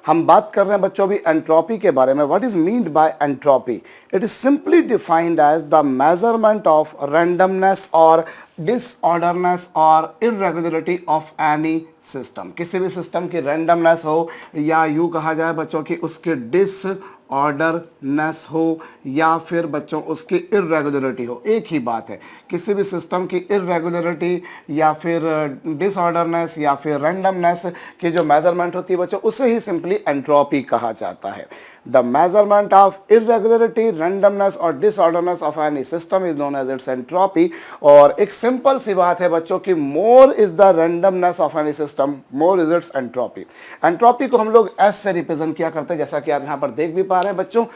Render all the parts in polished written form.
हम बात कर रहे हैं बच्चों अभी एंट्रोपी के बारे में। What is meant by entropy? It is simply defined as the measurement of randomness और डिसऑर्डरनेस और इरेगुलरिटी ऑफ एनी सिस्टम। किसी भी सिस्टम की रैंडमनेस हो या यूं कहा जाए बच्चों की उसकी डिसऑर्डरनेस हो या फिर बच्चों उसकी इरेगुलरिटी हो, एक ही बात है। किसी भी सिस्टम की इरेगुलरिटी या फिर डिसऑर्डरनेस या फिर रैंडमनेस की जो मेजरमेंट होती है बच्चों, उसे ही सिंपली एंट्रोपी कहा जाता है। The measurement of irregularity, randomness और disorderness of any system is known as its entropy। और एक सिंपल सी बात है बच्चों की more is the randomness of any system, more is its entropy। Entropy को हम लोग S से रिप्रेजेंट किया करते हैं, जैसा कि आप यहाँ पर देख भी पा रहे हैं बच्चों।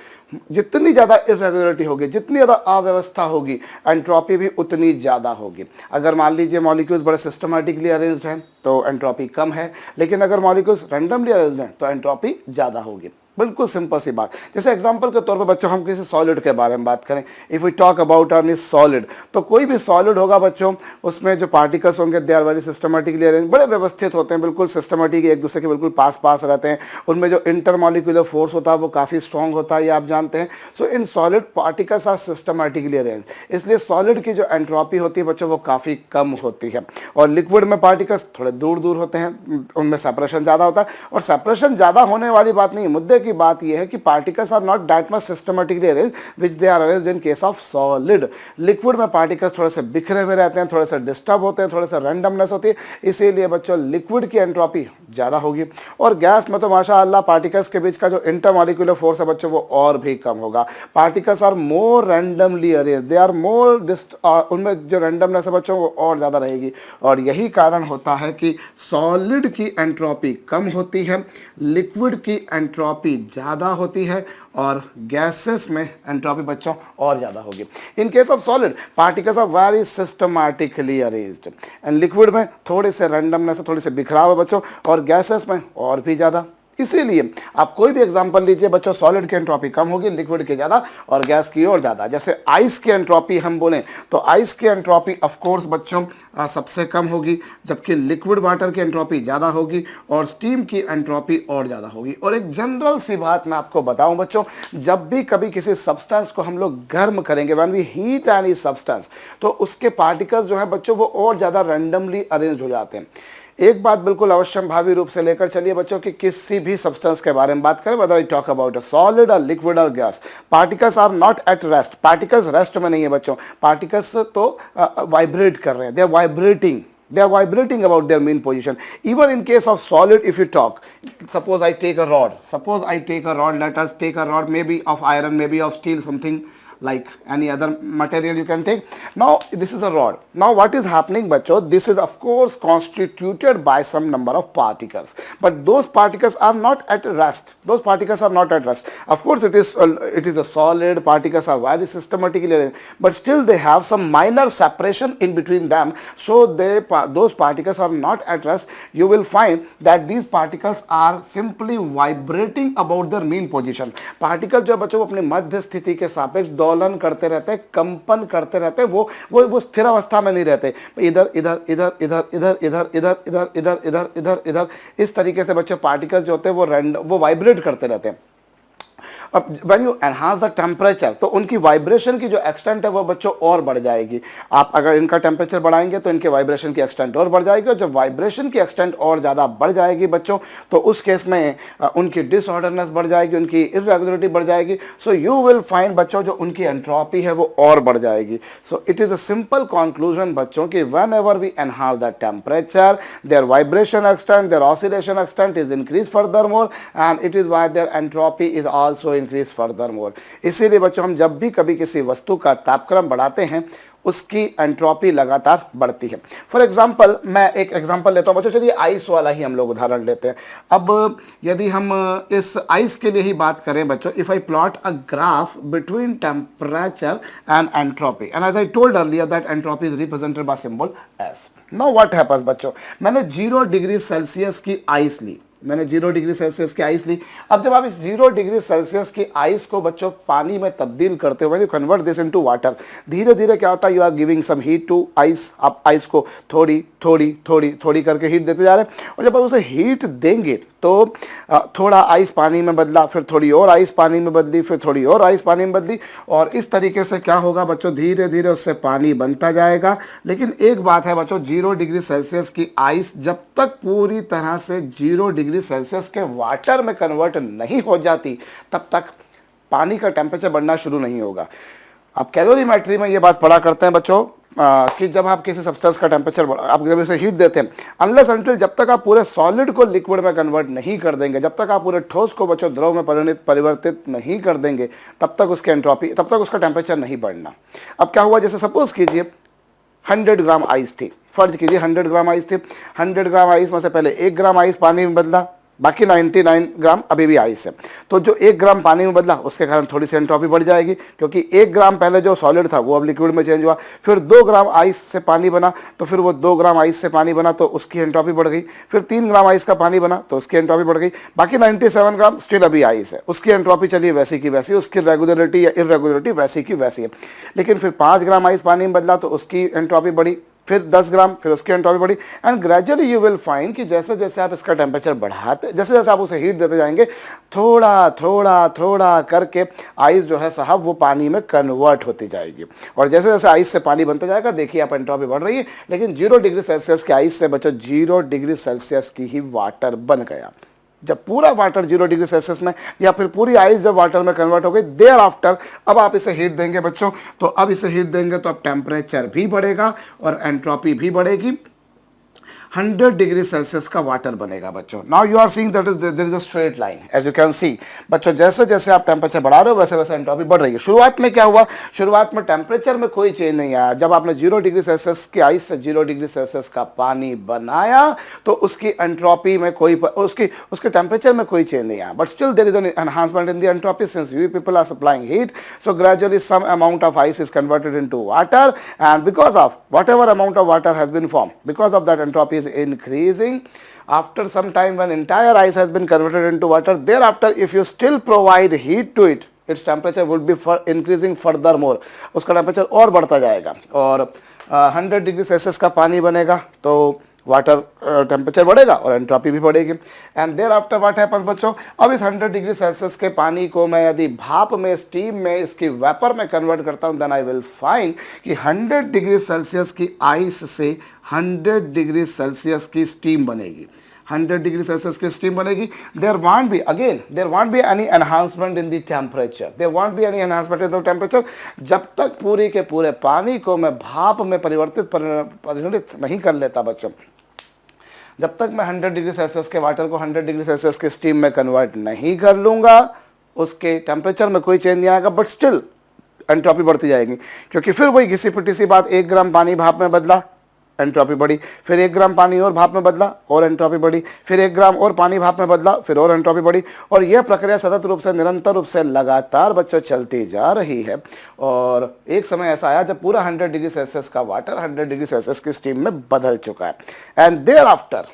जितनी ज़्यादा इरेगुलरिटी होगी, जितनी ज़्यादा अव्यवस्था होगी, एंट्रोपी भी उतनी ज़्यादा होगी। अगर मान लीजिए मॉलिक्यूल्स बड़े सिस्टमैटिकली अरेंज्ड हैं तो एंट्रोपी कम है, लेकिन अगर मॉलिक्यूल्स रैंडमली अरेंज्ड हैं तो एंट्रोपी ज़्यादा होगी। बिल्कुल सिंपल सी बात। जैसे एग्जांपल के तौर पर बच्चों हम किसी सॉलिड के बारे में बात करें, if we talk about an solid, तो कोई भी सॉलिड होगा बच्चों, उसमें जो पार्टिकल्स होंगे they are very systematically arrange, बड़े व्यवस्थित होते हैं, बिल्कुल सिस्टमैटिक, एक दूसरे के बिल्कुल पास पास रहते हैं। उनमें जो इंटरमॉलिक्यूलर फोर्स होता है वो काफ़ी स्ट्रॉन्ग होता है, ये आप जानते हैं। So in solid particles are systematically arrange, इसलिए सॉलिड की जो एंट्रोपी होती है बच्चों वो काफ़ी कम होती है। और लिक्विड में पार्टिकल्स थोड़े दूर दूर होते हैं, उनमें सेपरेशन ज़्यादा होता है। और सेपरेशन ज़्यादा होने वाली बात नहीं है, मुद्दे की बात यह है कि particles are not that much systematically arranged which they are arranged in case of solid. Liquid में पार्टिकल्स थोड़े से बिखरे हुए रहते हैं, थोड़े से डिस्टर्ब होते हैं, थोड़े से रैंडमनेस होती है, इसीलिए बच्चों लिक्विड की एंट्रोपी ज़्यादा होगी। और गैस में तो माशाअल्लाह पार्टिकल्स के बीच का जो इंटरमॉलिक्यूलर फोर्स है बच्चों वो और भी कम होगा। Particles are more randomly arranged, they are more उनमें जो रैंडमनेस है बच्चों वो और ज़्यादा रहेगी। और यही कारण होता है कि सॉलिड की एंट्रोपी कम होती है, लिक्विड की एंट्रोपी ज़्यादा होती है और गैसेस में एंट्रोपी बच्चों और ज़्यादा होगी। In case of solid particles are very systematically arranged and liquid में थोड़े से रैंडमनेस, थोड़ी से बिखराव है बच्चों, और गैसेस में और भी ज़्यादा। इसीलिए आप कोई भी एग्जांपल लीजिए बच्चों, सॉलिड की एंट्रोपी कम होगी, लिक्विड की ज़्यादा और गैस की और ज़्यादा। जैसे आइस की एंट्रोपी हम बोलें तो आइस की एंट्रोपी ऑफ कोर्स बच्चों सबसे कम होगी, जबकि लिक्विड वाटर की एंट्रोपी ज़्यादा होगी और स्टीम की एंट्रोपी और ज़्यादा होगी। और एक जनरल सी बात मैं आपको बताऊं बच्चों, जब भी कभी किसी सब्सटेंस को हम लोग गर्म करेंगे, when we heat any substance, तो उसके पार्टिकल्स जो है बच्चों वो और ज़्यादा रैंडमली अरेंज हो जाते हैं। एक बात बिल्कुल अवश्यम भावी रूप से लेकर चलिए बच्चों कि किसी भी सब्सटेंस के बारे में बात करें, whether we talk about a solid और लिक्विड और gas, particles are not at rest. Particles rest में नहीं है बच्चों, पार्टिकल्स तो वाइब्रेट कर रहे हैं, they are vibrating about their mean position. Even in case of solid, if you talk, suppose I take a rod, let us take a rod maybe of iron, maybe of steel, something like any other material you can take. Now this is a rod. Now what is happening bachcho, this is of course constituted by some number of particles, but those particles are not at rest. Of course it is a solid, particles are very systematically arranged, but still they have some minor separation in between them, so those particles are not at rest. You will find that these particles are simply vibrating about their mean position. Particle जो बच्चों अपने मध्य स्थिति के सापेक्ष दोलन करते रहते हैं, कंपन करते रहते हैं, वो स्थिर अवस्था में नहीं रहते, इधर इधर इधर इधर इधर इधर इधर इधर इधर इधर इधर इधर इस तरीके से बच्चे पार्टिकल्स जो होते हैं वो वाइब्रेट करते रहते हैं। अब when you enhance the temperature तो उनकी वाइब्रेशन की जो एक्सटेंट है वो बच्चों और बढ़ जाएगी। आप अगर इनका टेम्परेचर बढ़ाएंगे तो इनके वाइब्रेशन की एक्सटेंट और बढ़ जाएगी, और जब वाइब्रेशन की एक्सटेंट और ज़्यादा बढ़ जाएगी बच्चों तो उस केस में उनकी डिसऑर्डरनेस बढ़ जाएगी, उनकी इरेगुलरिटी बढ़ जाएगी। सो यू विल फाइंड बच्चों जो उनकी एंट्रोपी है वो और बढ़ जाएगी। So it is a simple conclusion बच्चों कि whenever we enhance the temperature, their vibration extent, their oscillation extent is increase further more, and it is why their entropy is also increase further more. इसीलिए बच्चों हम जब भी कभी किसी वस्तु का तापक्रम बढ़ाते हैं उसकी एंट्रोपी लगातार बढ़ती है। फॉर एग्जाम्पल मैं एक एग्जाम्पल लेता हूँ बच्चों, चलिए आइस वाला ही हम लोग उदाहरण लेते हैं। अब यदि हम इस आइस के लिए ही बात करें बच्चों, if I plot a graph between temperature and entropy, and as I told earlier that entropy is represented by symbol S. Now what happens बच्चों, मैंने 0 डिग्री सेल्सियस की आइस ली, मैंने 0 डिग्री सेल्सियस की आइस ली। अब जब आप इस 0 डिग्री सेल्सियस की आइस को बच्चों पानी में तब्दील करते हो, when you convert this into water, धीरे धीरे क्या होता है, you are giving some heat to ice. आप आइस को थोड़ी थोड़ी थोड़ी थोड़ी करके हीट देते जा रहे हैं, और जब आप उसे हीट देंगे तो थोड़ा आइस पानी में बदला, फिर थोड़ी और आइस पानी में बदली, फिर थोड़ी और आइस पानी में बदली, और इस तरीके से क्या होगा बच्चों, धीरे धीरे उससे पानी बनता जाएगा। लेकिन एक बात है बच्चों, 0 डिग्री सेल्सियस की आइस जब तक पूरी तरह से 0 डिग्री सेल्सियस के वाटर में कन्वर्ट नहीं हो जाती तब तक पानी का टेम्परेचर बढ़ना शुरू नहीं होगा। आप कैलोरीमेट्री में ये बात पढ़ा करते हैं बच्चों कि जब आप किसी सब्सटेंस का टेम्परेचर आप जब इसे हीट देते हैं, अनलेस अनटिल जब तक आप पूरे सॉलिड को लिक्विड में कन्वर्ट नहीं कर देंगे, जब तक आप पूरे ठोस को बच्चों द्रव में परिवर्तित नहीं कर देंगे, तब तक उसकी एंट्रोपी, तब तक उसका टेम्परेचर नहीं बढ़ना। अब क्या हुआ, जैसे सपोज कीजिए 100 ग्राम आइस थी, फर्ज कीजिए 100 ग्राम आइस थी, 100 ग्राम आइस में से पहले 1 ग्राम आइस पानी में बदला, बाकी 99 ग्राम अभी भी आइस है। तो जो 1 ग्राम पानी में बदला उसके कारण थोड़ी सी एंट्रोपी बढ़ जाएगी, क्योंकि 1 ग्राम पहले जो सॉलिड था वो अब लिक्विड में चेंज हुआ। फिर 2 ग्राम आइस से पानी बना, तो फिर वो 2 ग्राम आइस से पानी बना तो उसकी एंट्रोपी बढ़ गई। फिर 3 ग्राम आइस का पानी बना तो उसकी एंट्रोपी बढ़ गई। बाकी 97 ग्राम स्टिल अभी आइस है, उसकी एंट्रोपी चलिए वैसी की वैसी, उसकी रेगुलरिटी या इरेगुलरिटी वैसी की वैसी है। लेकिन फिर 5 ग्राम आइस पानी में बदला तो उसकी एंट्रोपी बढ़ी, फिर 10 ग्राम, फिर उसकी एंट्रोपी बढ़ी। And gradually you will find कि जैसे जैसे आप इसका टेम्परेचर बढ़ाते, जैसे जैसे आप उसे हीट देते जाएंगे, थोड़ा थोड़ा थोड़ा करके आइस जो है साहब वो पानी में कन्वर्ट होती जाएगी। और जैसे जैसे आइस से पानी बनता जाएगा, देखिए आप एंट्रोपी बढ़ रही है। लेकिन 0 डिग्री सेल्सियस के आइस से बच्चों 0 डिग्री सेल्सियस की ही वाटर बन गया। जब पूरा वाटर 0 डिग्री सेल्सियस में, या फिर पूरी आइस जब वाटर में कन्वर्ट हो गई, देयर आफ्टर अब आप इसे हीट देंगे बच्चों, तो अब इसे हीट देंगे तो अब टेम्परेचर भी बढ़ेगा और एंट्रोपी भी बढ़ेगी। 100 डिग्री सेल्सियस का वाटर बनेगा बच्चों। Now you are seeing that is there is a straight line, as you can see बच्चों, जैसे जैसे आप टेम्परेचर बढ़ा रहे हो वैसे वैसे एंट्रोपी बढ़ रही है। शुरुआत में क्या हुआ, शुरुआत में टेम्परेचर में कोई चेंज नहीं आया। जब आपने 0 डिग्री सेल्सियस की आइस से 0 डिग्री सेल्सियस का पानी बनाया तो उसकी एंट्रोपी में कोई, उसके टेम्परेचर में कोई चेंज नहीं आया। But still there is an enhancement in the entropy since we people are supplying heat, so gradually some amount of ice is converted into water, and because of whatever amount of water has been form, because of that entropy is increase. After some time, when entire ice has been converted into water, thereafter if you still provide heat to it, its temperature would be increasing furthermore. उसका temperature और बढ़ता जाएगा और 100 degree Celsius का पानी बनेगा तो water temperature बढ़ेगा और एंट्रोपी भी बढ़ेगी। And thereafter what happens बच्चों, अब इस 100 डिग्री सेल्सियस के पानी को मैं यदि भाप में, स्टीम में, इसकी वेपर में कन्वर्ट करता हूं, देन आई विल फाइंड कि 100 डिग्री सेल्सियस की आइस से 100 डिग्री सेल्सियस की स्टीम बनेगी। 100 डिग्री सेल्सियस की स्टीम बनेगी। There won't be any enhancement in the temperature, there won't be any enhancement in the temperature, जब तक पूरे के पूरे पानी को मैं भाप में परिवर्तित नहीं कर लेता बच्चों, जब तक मैं 100 डिग्री सेल्सियस के वाटर को 100 डिग्री सेल्सियस के स्टीम में कन्वर्ट नहीं कर लूंगा, उसके टेम्परेचर में कोई चेंज नहीं आएगा, बट स्टिल एंट्रोपी बढ़ती जाएगी। क्योंकि फिर वही घिसी पिटी सी बात, 1 ग्राम पानी भाप में बदला, एंट्रोपी बढ़ी, फिर 1 ग्राम पानी और भाप में बदला और एंट्रोपी बढ़ी, फिर 1 ग्राम और पानी भाप में बदला, फिर और एंट्रोपी बढ़ी। और यह प्रक्रिया सतत रूप से, निरंतर रूप से, लगातार बच्चों चलती जा रही है। और एक समय ऐसा आया जब पूरा 100 डिग्री सेल्सियस का वाटर 100 डिग्री सेल्सियस की स्टीम में बदल चुका है। एंड देयर आफ्टर,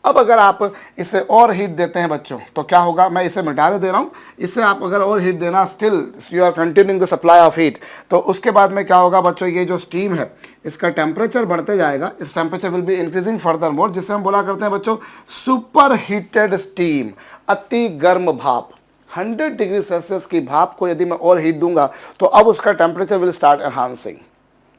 अब अगर आप इसे और हीट देते हैं बच्चों तो क्या होगा, मैं इसे मिटा दे रहा हूँ, इसे आप अगर और हीट देना, still you are continuing the supply of heat, तो उसके बाद में क्या होगा बच्चों, ये जो स्टीम है इसका टेम्परेचर बढ़ते जाएगा, its temperature will be increasing further more, जिसे हम बोला करते हैं बच्चों सुपर हीटेड स्टीम, अति गर्म भाप। 100 डिग्री सेल्सियस की भाप को यदि मैं और हीट दूंगा तो अब उसका temperature will start enhancing.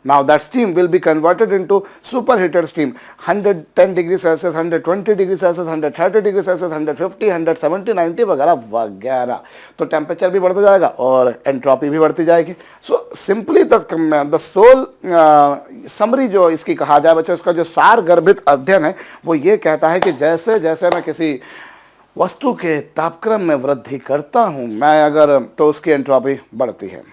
Now that steam will be converted into superheated steam, 110 degree Celsius, 120 degree Celsius, 130 degree Celsius, 150, 170, 90 वगैरह वगैरह। तो टेम्परेचर भी बढ़ता जाएगा और एंट्रोपी भी बढ़ती जाएगी। So simply the sole summary जो इसकी कहा जाए बच्चों, इसका जो सार गर्भित अध्ययन है वो ये कहता है कि जैसे जैसे मैं किसी वस्तु के तापक्रम में वृद्धि करता हूँ मैं अगर, तो उसकी एंट्रोपी बढ़ती है,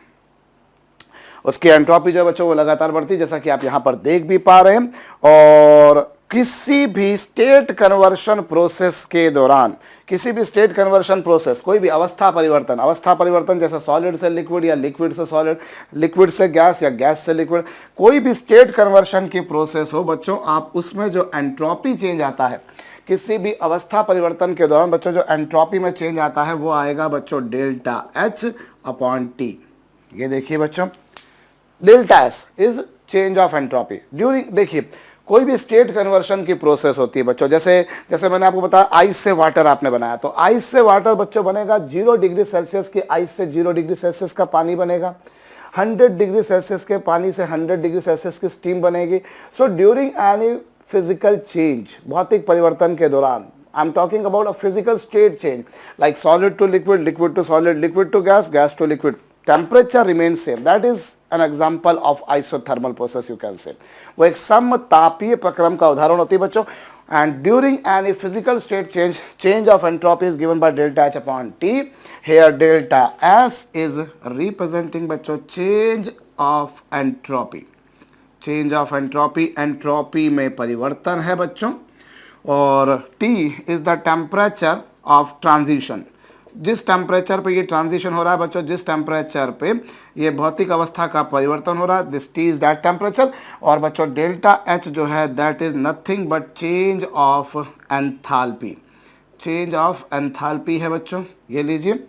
उसकी एंट्रोपी जो बच्चों वो लगातार बढ़ती है, जैसा कि आप यहाँ पर देख भी पा रहे हैं। और किसी भी स्टेट कन्वर्शन प्रोसेस के दौरान, किसी भी स्टेट कन्वर्शन प्रोसेस, कोई भी अवस्था परिवर्तन जैसे सॉलिड से लिक्विड या लिक्विड से सॉलिड, लिक्विड से गैस या गैस से लिक्विड, कोई भी स्टेट कन्वर्शन की प्रोसेस हो बच्चों, आप उसमें जो एंट्रोपी चेंज आता है, किसी भी अवस्था परिवर्तन के दौरान बच्चों जो एंट्रोपी में चेंज आता है वो आएगा बच्चों डेल्टा H/T। ये देखिए बच्चों, delta S is change of entropy during, देखिए कोई भी स्टेट कन्वर्शन की प्रोसेस होती है बच्चों, जैसे जैसे मैंने आपको बताया आइस से वाटर आपने बनाया, तो आइस से वाटर बच्चों बनेगा 0 डिग्री सेल्सियस की आइस से 0 डिग्री सेल्सियस का पानी बनेगा, 100 डिग्री सेल्सियस के पानी से 100 डिग्री सेल्सियस की स्टीम बनेगी। So during any physical change, भौतिक परिवर्तन के दौरान, I am talking about a physical state change like solid to liquid, liquid to solid, liquid to gas, gas to liquid, temperature remains same, that is an example of isothermal process you can say. वो एक समतापीय प्रक्रम का उदाहरण होती है बच्चों। And during any physical state change, change of entropy is given by delta H upon T. Here delta S is representing बच्चों change of entropy, change of entropy, entropy में परिवर्तन है बच्चों, और T is the temperature of transition, जिस temperature पे ये transition हो रहा है बच्चों, जिस टेम्परेचर पे ये भौतिक अवस्था का परिवर्तन हो रहा है, this T is that temperature. और बच्चों डेल्टा H जो है that is nothing but change of enthalpy, change of enthalpy है बच्चों। ये लीजिए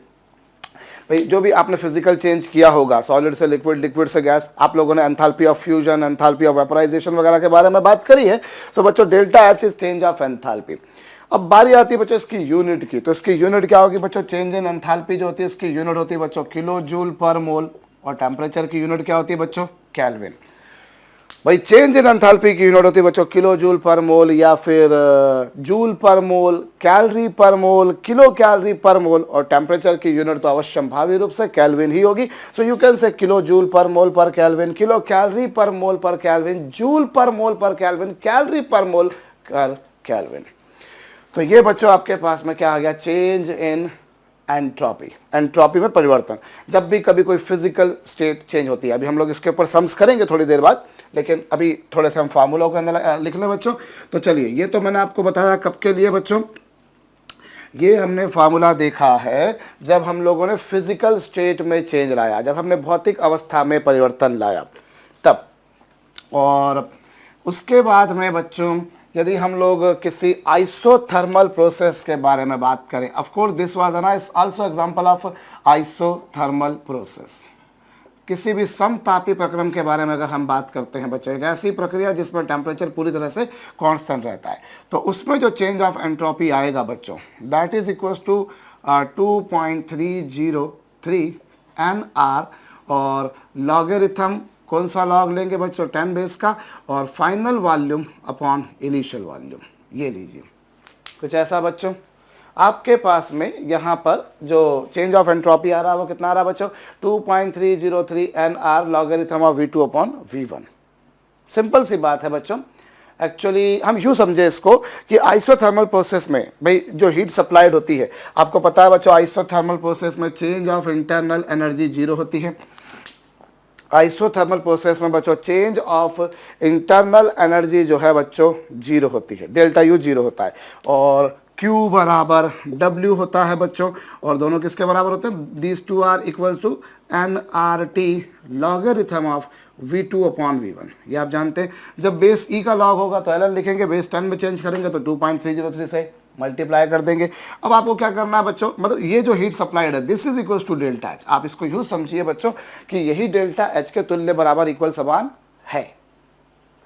भाई, जो भी आपने फिजिकल चेंज किया होगा, सॉलिड से लिक्विड, लिक्विड से गैस, आप लोगों ने enthalpy of fusion, enthalpy of vaporization वगैरह के बारे में बात करी है। सो बच्चों delta H is change of enthalpy. अब बारी आती है बच्चों इसकी यूनिट की, तो इसकी यूनिट क्या होगी बच्चों, चेंज इन एंथैल्पी जो होती है इसकी यूनिट होती है बच्चों किलो जूल पर मोल, और टेम्परेचर की यूनिट क्या होती है बच्चों, केल्विन। भाई चेंज इन एंथैल्पी की यूनिट होती है बच्चों किलो जूल पर मोल, या फिर जूल पर मोल, कैलोरी पर मोल, किलो कैलोरी पर मोल, और टेम्परेचर की यूनिट तो अवश्य भावी रूप से केल्विन ही होगी। So you can say kilo joule per mole पर केल्विन, किलो कैलोरी पर मोल पर केल्विन, जूल पर मोल पर केल्विन, कैलोरी पर मोल पर केल्विन। तो ये बच्चों आपके पास में क्या आ गया, चेंज इन एंट्रोपी, एंट्रोपी में परिवर्तन। जब भी कभी कोई फिजिकल स्टेट चेंज होती है, अभी हम लोग इसके ऊपर सम्स करेंगे थोड़ी देर बाद, लेकिन अभी थोड़े से हम फार्मूलों के अंदर लिख लें बच्चों। तो चलिए, ये तो मैंने आपको बताया कब के लिए बच्चों, ये हमने फार्मूला देखा है जब हम लोगों ने फिजिकल स्टेट में चेंज लाया, जब हमने भौतिक अवस्था में परिवर्तन लाया तब। और उसके बाद में बच्चों यदि हम लोग किसी आइसोथर्मल प्रोसेस के बारे में बात करें, of course this was an also example of isothermal process. किसी भी समतापी प्रक्रम के बारे में अगर हम बात करते हैं बच्चों, एक ऐसी प्रक्रिया जिसमें टेम्परेचर पूरी तरह से कांस्टेंट रहता है, तो उसमें जो चेंज ऑफ एंट्रोपी आएगा बच्चों that is equals to 2.303 NR, और लॉगरिथम कौन सा लॉग लेंगे बच्चों, 10 बेस का, और final volume upon initial volume. ये लीजिए कुछ ऐसा बच्चों, आपके पास में यहाँ पर जो चेंज ऑफ एंट्रोपी आ रहा है वो कितना आ रहा है बच्चों, 2.303 NR logarithm of V2 upon V1। Simple सी बात है बच्चों। एक्चुअली हम यूँ समझे इसको कि आइसोथर्मल प्रोसेस में भाई जो हीट सप्लाइड होती है, आपको पता है बच्चों आइसोथर्मल प्रोसेस में चेंज ऑफ इंटरनल एनर्जी 0 होती है। आइसोथर्मल प्रोसेस में बच्चों चेंज ऑफ इंटरनल एनर्जी जो है बच्चों 0 होती है, डेल्टा U 0 होता है, और Q बराबर W होता है बच्चों, और दोनों किसके बराबर होते हैं, this two are equal to NRT logarithm of V2 upon V1। ये आप जानते हैं, जब बेस E का लॉग होगा तो LN लिखेंगे, बेस 10 में चेंज करेंगे तो 2.303 से मल्टीप्लाई कर देंगे। अब आपको क्या करना है बच्चों, मतलब ये जो हीट सप्लाइड है this is equal to delta H. आप इसको यूँ समझिए बच्चों कि यही डेल्टा एच के तुल्य बराबर इक्वल समान है।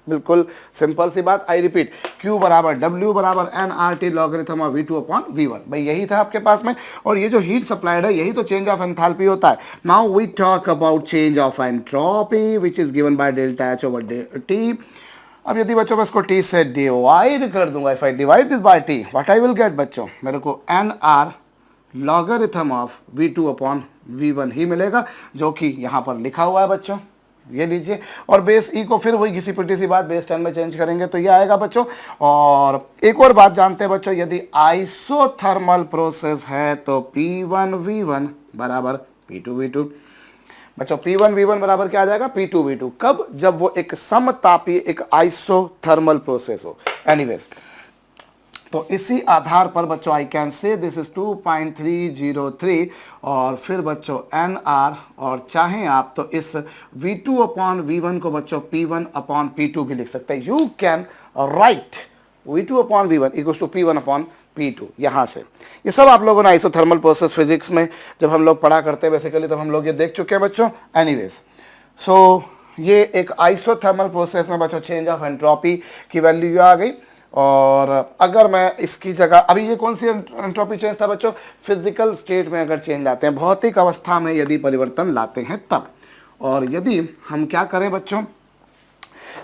बिल्कुल सिंपल सी बात। आई रिपीट, Q बराबर W बराबर NRT logarithm of V2 upon V1। भाई यही था आपके पास में, और ये जो हीट सप्लाइड है यही तो चेंज ऑफ एंथैल्पी होता है। Now we talk about change of entropy which is given by delta H over T। अब यदि बच्चों मैं इसको T से डिवाइड कर दूंगा, if I divide this by T what I will get बच्चों, मेरे को NR logarithm of V2 upon V1 ही मिलेगा, जो कि यहाँ पर लिखा हुआ है बच्चों। ये लीजिए, और बेस E को फिर वही घिसी पिटी सी बात बेस 10 में चेंज करेंगे तो ये आएगा बच्चों। और एक और बात जानते हैं बच्चों, यदि आइसोथर्मल प्रोसेस है तो P1V1 बराबर P2V2। बच्चों P1V1 बराबर क्या आ जाएगा, P2V2। कब, जब वो एक समतापी एक आइसोथर्मल प्रोसेस हो। एनीवेज, तो इसी आधार पर बच्चों I can say this is 2.303, और फिर बच्चों NR, और चाहें आप तो इस V2 अपॉन V1 को बच्चों P1 अपॉन P2 भी लिख सकते हैं। You can write V2 upon V1 equals to P1 upon P2 यहाँ से। ये सब आप लोगों ने आइसोथर्मल प्रोसेस फिजिक्स में जब हम लोग पढ़ा करते हैं बेसिकली, तो हम लोग ये देख चुके हैं बच्चों। एनीवेज, सो ये एक आइसोथर्मल प्रोसेस में बच्चों चेंज ऑफ एंट्रोपी की वैल्यू आ गई। और अगर मैं इसकी जगह, अभी ये कौन सी एंट्रोपी चेंज था बच्चों, फिजिकल स्टेट में अगर चेंज लाते हैं, भौतिक अवस्था में यदि परिवर्तन लाते हैं तब। और यदि हम क्या करें बच्चों,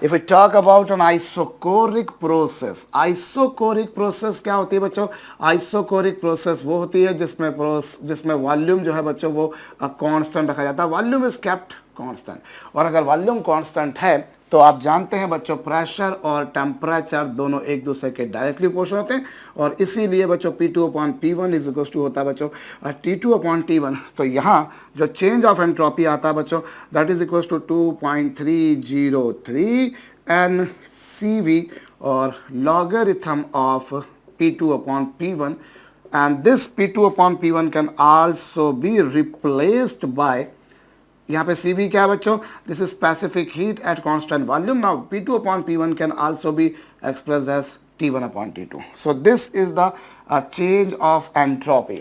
if we talk about an isochoric process, isochoric process क्या होती है बच्चों, आइसोकोरिक प्रोसेस वो होती है जिसमें वॉल्यूम जो है बच्चों वो कांस्टेंट रखा जाता है, वॉल्यूम इज केप्ट कांस्टेंट। और अगर वॉल्यूम कांस्टेंट है तो आप जानते हैं बच्चों प्रेशर और टेम्परेचर दोनों एक दूसरे के डायरेक्टली प्रोपोर्शनल होते हैं, और इसीलिए बच्चों P2/P1 इज इक्वल टू होता है बच्चों T2/T1। तो यहाँ जो चेंज ऑफ एंट्रोपी आता है बच्चों that is equal to 2.303 NCV और logarithm of P2/P1, and this P2/P1 can also be replaced by, यहाँ पे CV क्या है बच्चों, this is specific heat at constant volume. Now P2/P1 can also be expressed as T1/T2। So this is the change of entropy,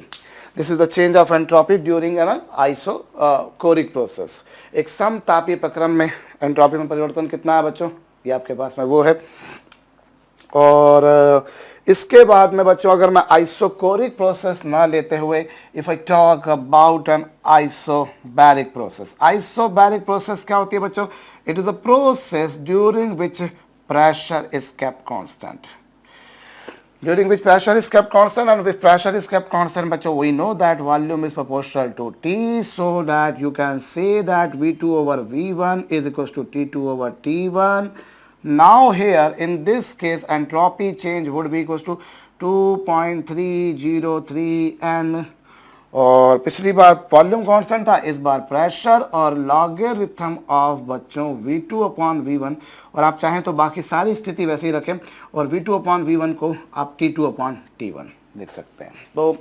this is the change of entropy during an isochoric process. एक समतापीय प्रक्रम में entropy में परिवर्तन कितना है बच्चों, ये आपके पास में वो है। और इसके बाद में बच्चों अगर मैं आइसोकोरिक प्रोसेस ना लेते हुए, if I talk about N isobaric process, isobaric process क्या होती है बच्चों, it is a process during which pressure is kept constant, during which pressure is kept constant, and if pressure is kept constant bachcho we know that volume is proportional to T, so that you can say that V2/V1 is equals to T2/T1. Now here in this case entropy change would be equals to 2.303 N, और पिछली बार volume constant था, इस बार pressure और logarithm of बच्चों V2/V1, और आप चाहें तो बाकी सारी स्थिति वैसे ही रखें और V2/V1 को आप T2/T1 लिख सकते हैं। तो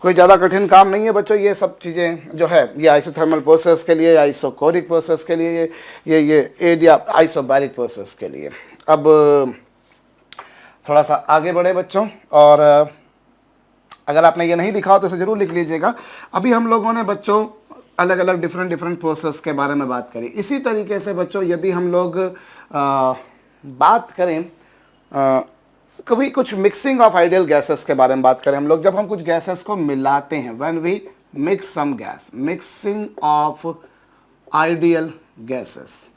कोई ज़्यादा कठिन काम नहीं है बच्चों, ये सब चीज़ें जो है ये आइसोथर्मल प्रोसेस के लिए, आइसोकोरिक प्रोसेस के लिए, ये एरिया आइसोबैरिक प्रोसेस के लिए। अब थोड़ा सा आगे बढ़े बच्चों, और अगर आपने ये नहीं लिखा हो तो इसे जरूर लिख लीजिएगा। अभी हम लोगों ने बच्चों अलग अलग डिफरेंट प्रोसेस के बारे में बात करी। इसी तरीके से बच्चों यदि हम लोग बात करें कभी कुछ मिक्सिंग ऑफ आइडियल गैसेस के बारे में बात करें हम लोग, जब हम कुछ गैसेस को मिलाते हैं, when we mix some gas, mixing of ideal gases.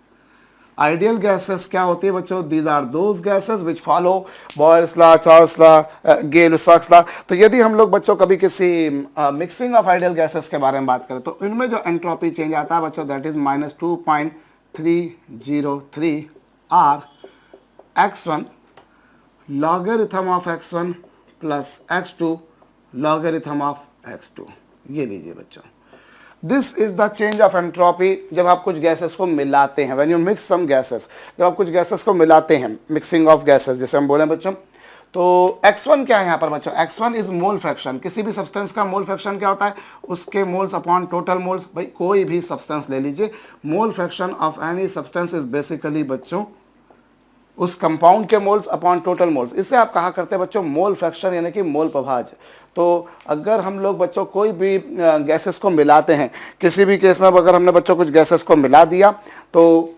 Ideal gases क्या होती है बच्चों, these are those gases which follow Boyle's law, Charles law, Gay Lussac's law. तो यदि हम लोग बच्चों कभी किसी मिक्सिंग ऑफ आइडियल गैसेस के बारे में बात करें तो इनमें जो एंट्रोपी चेंज आता है बच्चों that is -2.303 R x1 logarithm of x1 plus x2 logarithm of x2। ये लीजिए बच्चों, this is the change of entropy जब आप कुछ गैसेस को मिलाते हैं, when you mix some gases, जब आप कुछ गैसेस को मिलाते हैं, मिक्सिंग ऑफ गैसेस जैसे हम बोले बच्चों। तो x1 क्या है यहाँ पर बच्चों, x1 इज मोल फ्रैक्शन। किसी भी सब्सटेंस का मोल फ्रैक्शन क्या होता है, उसके मोल्स अपॉन टोटल मोल्स। भाई कोई भी सब्सटेंस ले लीजिए, mole fraction of any substance is basically बच्चों उस कंपाउंड के मोल्स अपॉन टोटल मोल्स। इससे आप कहा करते हैं बच्चों मोल फ्रैक्शन यानी कि मोल प्रभाज। तो अगर हम लोग बच्चों कोई भी गैसेस को मिलाते हैं, किसी भी केस में अगर हमने बच्चों कुछ गैसेस को मिला दिया तो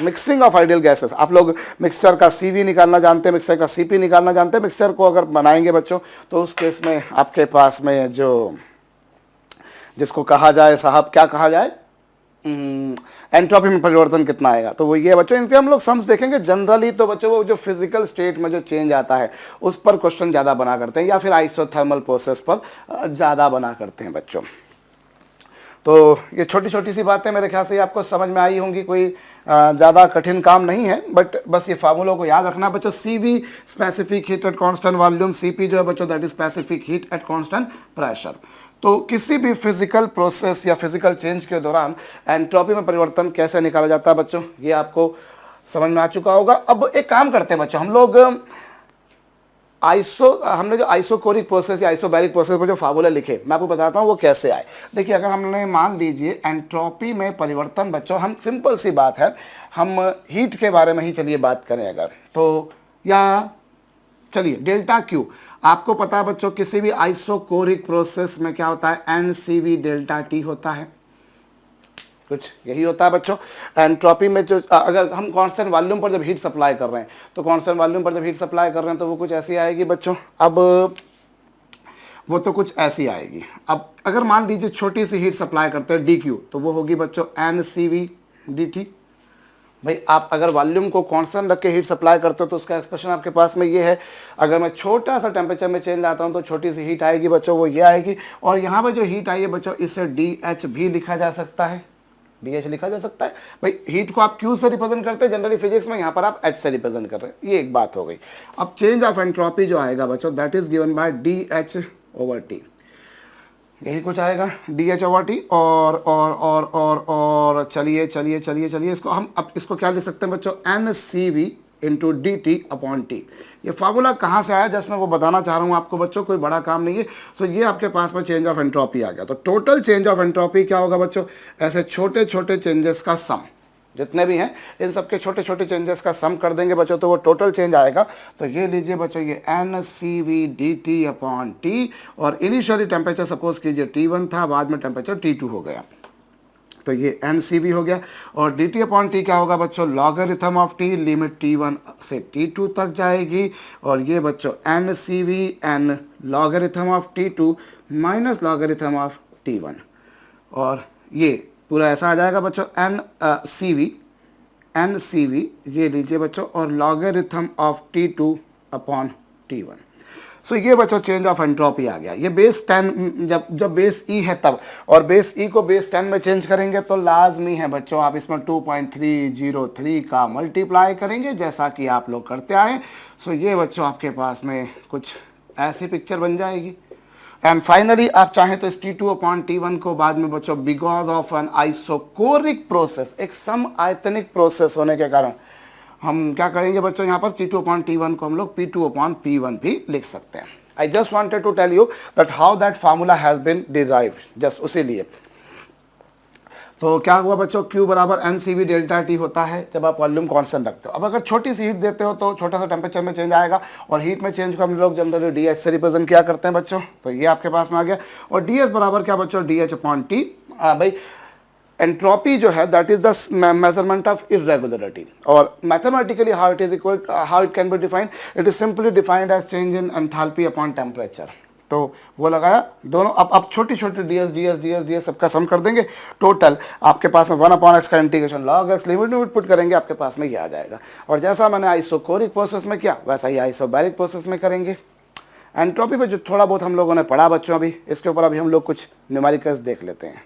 मिक्सिंग ऑफ आइडियल गैसेस, आप लोग मिक्सचर का CV निकालना जानते हैं, मिक्सचर का CP निकालना जानते हैं। मिक्सचर को अगर बनाएंगे बच्चों तो उस केस में आपके पास में जो जिसको कहा जाए साहब क्या कहा जाए, एंट्रोपी में परिवर्तन कितना आएगा, तो वो ये बच्चों इनके हम लोग सम्स देखेंगे। जनरली तो बच्चों वो जो फिजिकल स्टेट में जो चेंज आता है उस पर क्वेश्चन ज़्यादा बना करते हैं, या फिर आइसोथर्मल प्रोसेस पर ज़्यादा बना करते हैं बच्चों। तो ये छोटी छोटी सी बातें मेरे ख्याल से आपको समझ में आई होंगी, कोई ज़्यादा कठिन काम नहीं है, बट बस ये फार्मूलों को याद रखना बच्चों। CV specific heat at constant volume, CP जो है बच्चों that is specific heat at constant pressure. तो किसी भी फिजिकल प्रोसेस या फिजिकल चेंज के दौरान एंट्रोपी में परिवर्तन कैसे निकाला जाता है बच्चों, ये आपको समझ में आ चुका होगा। अब एक काम करते हैं बच्चों, हम लोग हमने जो आइसोकोरिक प्रोसेस या आइसोबैरिक प्रोसेस पर जो फार्मूला लिखे मैं आपको बताता हूँ वो कैसे आए। देखिए अगर हमने मान लीजिए एंट्रोपी में परिवर्तन बच्चों, हम सिंपल सी बात है, हम हीट के बारे में ही चलिए बात करें अगर, तो या चलिए डेल्टा Q, आपको पता है बच्चों किसी भी आइसोकोरिक प्रोसेस में क्या होता है, NCV डेल्टा T होता है। कुछ यही होता है बच्चों। एंट्रोपी में जो अगर हम कांस्टेंट वॉल्यूम पर जब हीट सप्लाई कर रहे हैं, तो कांस्टेंट वॉल्यूम पर जब हीट सप्लाई कर रहे हैं तो वो कुछ ऐसी आएगी बच्चों। अब वो तो कुछ ऐसी आएगी। अब अगर मान लीजिए छोटी सी हीट सप्लाई करते हैं DQ, तो वो होगी बच्चों NCV/dt। भाई आप अगर वॉल्यूम को कांस्टेंट रख के हीट सप्लाई करते हो तो उसका एक्सप्रेशन आपके पास में ये है। अगर मैं छोटा सा टेम्परेचर में चेंज लाता हूँ तो छोटी सी हीट आएगी बच्चों, वो ये आएगी। और यहाँ पर जो हीट आई है बच्चों, इसे DH भी लिखा जा सकता है, DH लिखा जा सकता है। भाई हीट को आप Q से रिप्रेजेंट करते हैं जनरली फिजिक्स में, यहाँ पर आप H से रिप्रेजेंट कर रहे हैं, ये एक बात हो गई। अब चेंज ऑफ एंट्रोपी जो आएगा बच्चों, that is given bye DH/T, यही कुछ आएगा DH/T। और चलिए चलिए चलिए चलिए, इसको हम अब इसको क्या लिख सकते हैं बच्चों, NCV/DT/T। ये फार्मूला कहाँ से आया, जस्ट मैं वो बताना चाह रहा हूँ आपको बच्चों, कोई बड़ा काम नहीं है। सो ये आपके पास में चेंज ऑफ एंट्रोपी आ गया। तो टोटल चेंज ऑफ एंट्रोपी क्या होगा बच्चों, ऐसे छोटे छोटे चेंजेस का सम, जितने भी हैं इन सबके छोटे छोटे चेंजेस का सम कर देंगे बच्चों, तो वो टोटल चेंज आएगा। तो ये लीजिए बच्चों, ये NCV/DT/T, और इनिशियली टेम्परेचर सपोज कीजिए T1 था, बाद में टेम्परेचर T2 हो गया, तो ये NCV हो गया। और DT/T क्या होगा बच्चों, logarithm of T, limit T1 से T2 तक जाएगी। और ये बच्चों NCV N logarithm of T2 minus logarithm of T1, और ये पूरा ऐसा आ जाएगा बच्चों NCV ये लीजिए बच्चों, और लॉगरिथम ऑफ T2/T1। सो ये बच्चों चेंज ऑफ एंट्रोपी आ गया। ये बेस 10 जब बेस E है तब, और बेस E को बेस 10 में चेंज करेंगे तो लाजमी है बच्चों आप इसमें 2.303 का मल्टीप्लाई करेंगे, जैसा कि आप लोग करते आए। सो ये बच्चों आपके पास में कुछ ऐसी पिक्चर बन जाएगी। एंड फाइनली आप चाहें तो इस T2/T1 को बाद में बच्चों, because of an isochoric process, एक सम आयतनिक प्रोसेस होने के कारण हम क्या करेंगे बच्चों, यहाँ पर T2/T1 को हम लोग P2/P1 भी लिख सकते हैं। I just wanted to tell you that how that formula has been derived, just उसी लिए। तो क्या हुआ बच्चों, Q बराबर NCV/T होता है जब आप वॉल्यूम कांस्टेंट रखते हो। अब अगर छोटी सी हीट देते हो तो छोटा सा टेम्परेचर में चेंज आएगा, और हीट में चेंज को हम लोग जनरली DH से रिप्रेजेंट किया करते हैं बच्चों। तो ये आपके पास में आ गया। और DS बराबर क्या बच्चों, DH/T। भाई एंट्रोपी जो है that is the measurement of irregularity, और mathematically how it can be defined, it is simply defined as change in enthalpy upon temperature. तो वो लगाया दोनों। अब छोटी छोटी DS सबका सम कर देंगे, टोटल आपके पास में 1/x का integration log x, limit put करेंगे, आपके पास में ये आ जाएगा। और जैसा मैंने आइसोकोरिक प्रोसेस में किया, वैसा ही आइसोबैरिक प्रोसेस में करेंगे। एंट्रोपी पे जो थोड़ा बहुत हम लोगों ने पढ़ा बच्चों, अभी इसके ऊपर अभी हम लोग कुछ न्यूमेरिकल्स देख लेते हैं।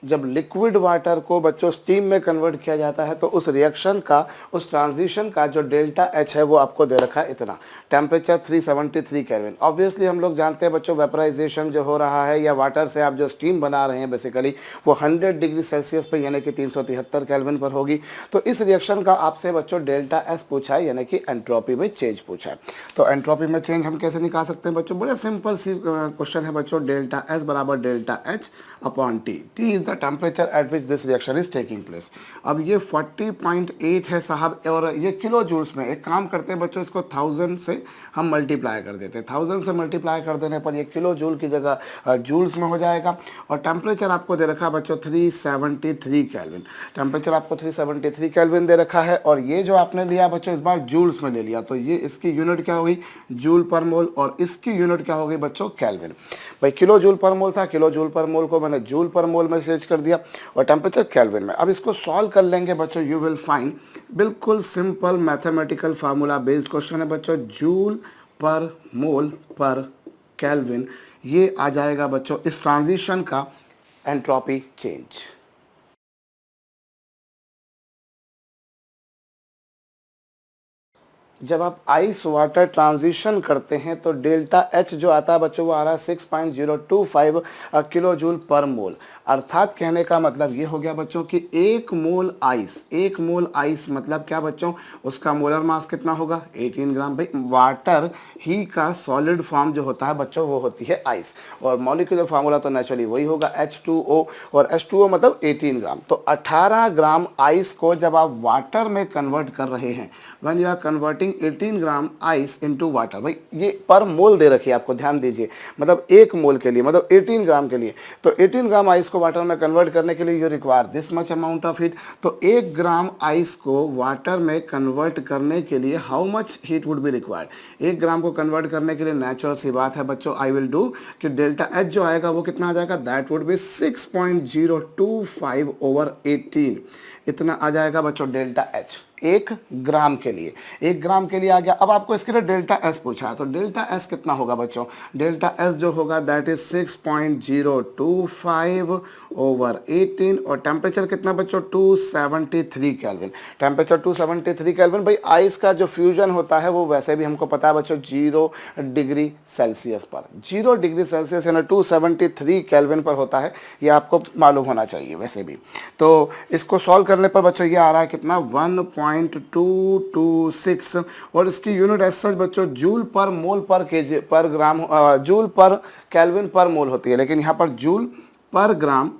जब लिक्विड वाटर को बच्चों स्टीम में कन्वर्ट किया जाता है तो उस रिएक्शन का, उस ट्रांजिशन का जो डेल्टा H है वो आपको दे रखा है इतना, टेम्परेचर 373 केल्विन। ऑब्वियसली हम लोग जानते हैं बच्चों, वेपराइजेशन जो हो रहा है या वाटर से आप जो स्टीम बना रहे हैं बेसिकली, वो 100 डिग्री सेल्सियस पे यानी कि 373 केल्विन पर होगी। तो इस रिएक्शन का आपसे बच्चों डेल्टा S पूछा है, यानी कि एंट्रोपी में चेंज पूछा है। तो एंट्रोपी में चेंज हम कैसे निकाल सकते हैं बच्चों, बड़े सिंपल सी क्वेश्चन है बच्चों, डेल्टा S बराबर delta H/T। T is the temperature at which this reaction is taking place. अब ये 40.8 है साहब, और ये किलो जूल्स में। एक काम करते हैं बच्चों, इसको 1000 से हम मल्टीप्लाई कर देते हैं। 1000 से मल्टीप्लाई कर देने पर ये किलो जूल की जगह जूल्स में हो जाएगा। और टेम्परेचर आपको दे रखा है बच्चों 373 केल्विन, टेम्परेचर आपको 373 केल्विन दे रखा है। और ये जो आपने लिया बच्चों इस बार जूल्स में ले लिया, तो ये इसकी यूनिट क्या होगी, जूल पर मोल, और इसकी यूनिट क्या होगी बच्चों, केल्विन। भाई किलो जूल पर मोल था, किलो जूल पर मोल को मैंने जूल पर मोल में चेंज कर दिया, और टेम्परेचर केल्विन में। अब इसको सॉल्व कर लेंगे बच्चों, यू विल फाइंड, बिल्कुल simple mathematical formula based question है बच्चों, जूल पर मोल पर केल्विन, ये आ जाएगा बच्चों इस ट्रांजिशन का एंट्रोपी चेंज। जब आप आइस वाटर ट्रांजिशन करते हैं तो डेल्टा H जो आता है बच्चों वो आ रहा है 6.025 किलो जूल पर मोल। अर्थात कहने का मतलब ये हो गया बच्चों कि एक मोल आइस मतलब क्या बच्चों, उसका मोलर मास कितना होगा 18 ग्राम। भाई वाटर ही का सॉलिड फॉर्म जो होता है बच्चों वो होती है आइस, और मॉलिक्यूलर फार्मूला तो नेचुरली वही होगा H2O, और H2O मतलब 18 ग्राम। तो 18 ग्राम आइस को जब आप वाटर में कन्वर्ट कर रहे हैं, when you are converting 18 gram ice into water, भाई ये पर मोल दे रखी है आपको, ध्यान दीजिए, मतलब एक मोल के लिए मतलब 18 ग्राम के लिए, तो 18 ग्राम आइस को वाटर में कन्वर्ट करने के लिए you require this much amount of heat. तो 1 ग्राम आइस को वाटर में कन्वर्ट करने के लिए how much heat would be required. 1 ग्राम को कन्वर्ट करने के लिए नेचुरल सी बात है बच्चों, आई विल डू कि डेल्टा एच जो आएगा वो कितना आ जाएगा, दैट वुड बी 6.025 ओवर 18, इतना आ जाएगा बच्चों डेल्टा एच 1 ग्राम के लिए। 1 ग्राम के लिए आ गया। अब आपको इसके लिए डेल्टा एस पूछा है, तो डेल्टा एस कितना होगा बच्चों, डेल्टा एस जो होगा दैट इज 6.025 ओवर 18, और टेम्परेचर कितना बच्चों 273 केल्विन। Temperature 273 kelvin. भाई आइस का जो फ्यूजन होता है वो वैसे भी हमको पता है बच्चों 0 डिग्री सेल्सियस पर, 0 डिग्री सेल्सियस यानी 273 केल्विन पर होता है, ये आपको मालूम होना चाहिए वैसे भी। तो इसको सॉल्व करने पर बच्चों ये आ रहा है कितना 1.226, और इसकी यूनिट एज सच बच्चों जूल पर मोल पर केजी पर ग्राम, जूल पर केल्विन पर मोल होती है, लेकिन यहाँ पर जूल पर ग्राम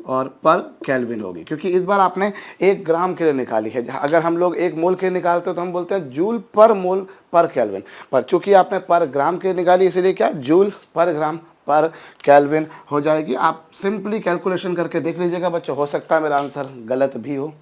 और पर केल्विन होगी, क्योंकि इस बार आपने 1 ग्राम के लिए निकाली है। अगर हम लोग 1 मोल के लिए निकालते हो तो हम बोलते हैं जूल पर मोल पर केल्विन, पर चूंकि आपने पर ग्राम के लिए निकाली इसीलिए क्या जूल पर ग्राम पर केल्विन हो जाएगी। आप सिंपली कैलकुलेशन करके देख लीजिएगा बच्चों, हो सकता है मेरा आंसर गलत भी हो।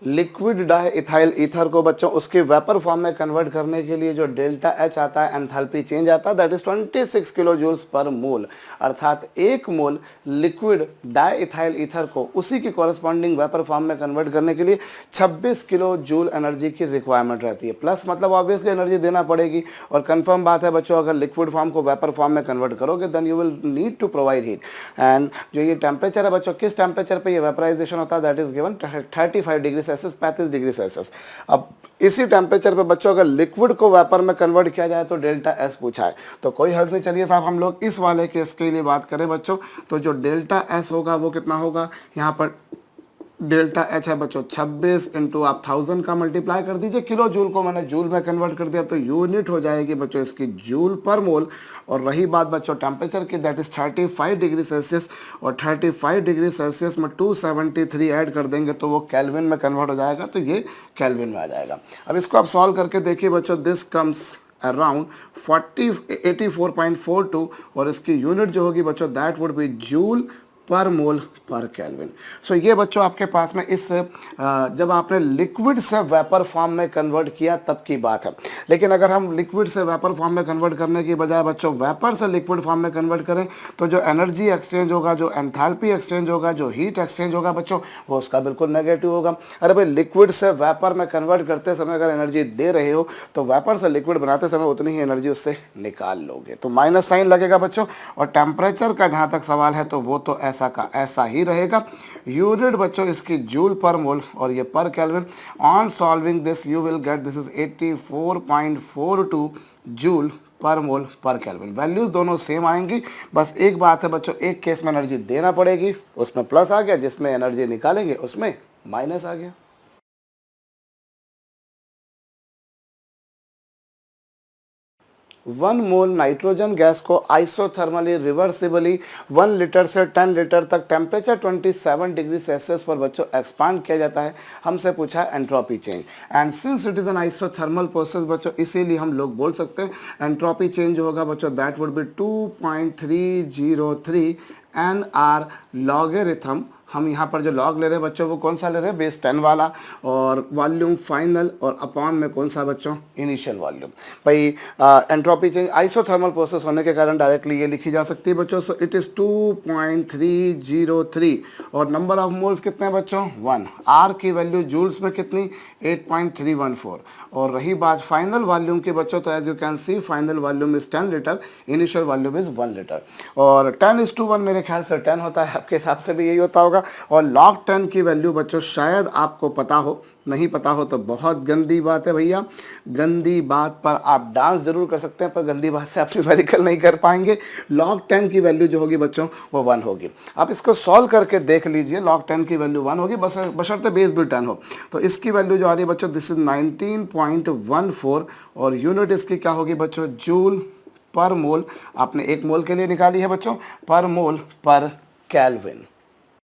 लिक्विड डाई इथाइल ईथर को बच्चों उसके वेपर फॉर्म में कन्वर्ट करने के लिए जो डेल्टा एच आता है, एंथैल्पी चेंज आता है, that is 26 kilo joules per मोल। अर्थात 1 मोल लिक्विड डाई इथाइल ईथर को उसी की कॉरेस्पॉन्डिंग वेपर फॉर्म में कन्वर्ट करने के लिए 26 किलो जूल एनर्जी की रिक्वायरमेंट रहती है। प्लस मतलब ऑब्वियसली एनर्जी देना पड़ेगी, और कंफर्म बात है बच्चों अगर लिक्विड फॉर्म को वेपर फॉर्म में कन्वर्ट करोगे then you will need to provide heat. And जो ये टेम्परेचर है बच्चों, किस टेम्परेचर पे ये वेपराइजेशन होता है, that is given 35 degree Celsius, 35 degree Celsius. अब इसी टेम्परेचर पे बच्चों अगर लिक्विड को वेपर में कन्वर्ट किया जाए तो डेल्टा एस पूछा है, तो कोई हर्ज नहीं। चलिए साहब हम लोग इस वाले केस के लिए बात करें बच्चों, तो जो डेल्टा एस होगा वो कितना होगा, यहाँ पर डेल्टा एच है बच्चों 26 इंटू आप 1000 का मल्टीप्लाई कर दीजिए, किलो जूल को मैंने जूल में कन्वर्ट कर दिया, तो यूनिट हो जाएगी बच्चों इसकी जूल पर मोल। और रही बात बच्चों टेम्परेचर की, दैट इज 35 डिग्री सेल्सियस, और 35 डिग्री सेल्सियस में 273 ऐड कर देंगे तो वो केल्विन में कन्वर्ट हो जाएगा, तो ये केल्विन में आ जाएगा। अब इसको आप सॉल्व करके देखिए बच्चों, दिस कम्स अराउंड 84.42, और इसकी यूनिट जो होगी बच्चों that would be joule per mole पर केल्विन। सो ये बच्चों आपके पास में इस जब आपने लिक्विड से वेपर फॉर्म में कन्वर्ट किया तब की बात है। लेकिन अगर हम लिक्विड से वेपर फॉर्म में कन्वर्ट करने की बजाय बच्चों वेपर से लिक्विड फॉर्म में कन्वर्ट करें तो जो एनर्जी एक्सचेंज होगा, जो एंथैल्पी एक्सचेंज होगा, जो हीट एक्सचेंज होगा बच्चों, वो उसका बिल्कुल नेगेटिव होगा। अरे भाई लिक्विड से वेपर में कन्वर्ट करते समय अगर एनर्जी दे रहे हो तो वेपर से लिक्विड बनाते समय उतनी ही एनर्जी उससे निकाल लोगे, तो माइनस साइन लगेगा बच्चों। और टेम्परेचर का जहाँ तक सवाल है तो वो तो ऐसा का ऐसा ही रहेगा। यूनिट बच्चों इसकी जूल पर मोल और ये per kelvin. On solving this you will get this is 84.42 joule per mole पर केल्विन। वैल्यूज दोनों सेम आएंगी, बस एक बात है बच्चों, एक केस में एनर्जी देना पड़ेगी उसमें प्लस आ गया, जिसमें एनर्जी निकालेंगे उसमें माइनस आ गया। 1 मोल नाइट्रोजन गैस को आइसोथर्मली रिवर्सिबली 1 लीटर से 10 लीटर तक टेम्परेचर 27 डिग्री सेल्सियस पर बच्चों एक्सपांड किया जाता है। हमसे पूछा है entropy change, and since it is an isothermal process बच्चों इसीलिए हम लोग बोल सकते हैं एंट्रोपी चेंज जो होगा बच्चों that would be 2.303 NR logarithm. हम यहाँ पर जो लॉग ले रहे हैं बच्चों वो कौन सा ले रहे हैं, बेस 10 वाला, और वॉल्यूम फाइनल, और अपॉन में कौन सा बच्चों, इनिशियल वॉल्यूम। भाई एंट्रोपी चेंज आइसोथर्मल प्रोसेस होने के कारण डायरेक्टली ये लिखी जा सकती है बच्चों। सो इट इज़ 2.303, और नंबर ऑफ मोल्स कितने हैं बच्चों 1। आर की वैल्यू जूल्स में कितनी 8.314। और रही बात फाइनल वॉल्यूम की बच्चों, तो as you can see final volume is 10 litre, initial volume is 1 litre. और 10:1 मेरे ख्याल से 10 होता है, आपके हिसाब से भी यही होता होगा। जाएगा। और लॉग 10 की वैल्यू बच्चों शायद आपको पता हो, नहीं पता हो तो बहुत गंदी बात है भैया। गंदी बात पर आप डांस जरूर कर सकते हैं पर गंदी बात से आप न्यूमेरिकल नहीं कर पाएंगे। log 10 की वैल्यू जो होगी बच्चों वो 1 होगी। आप इसको सॉल्व करके देख लीजिए, log 10 की वैल्यू 1 होगी बशर्ते बेस भी 10 हो। तो इसकी वैल्यू जो आ रही है बच्चों दिस इज 19.14 और यूनिट इसकी क्या होगी बच्चों, जूल पर मोल। आपने 1 मोल के लिए निकाली है बच्चों, पर मोल पर केल्विन।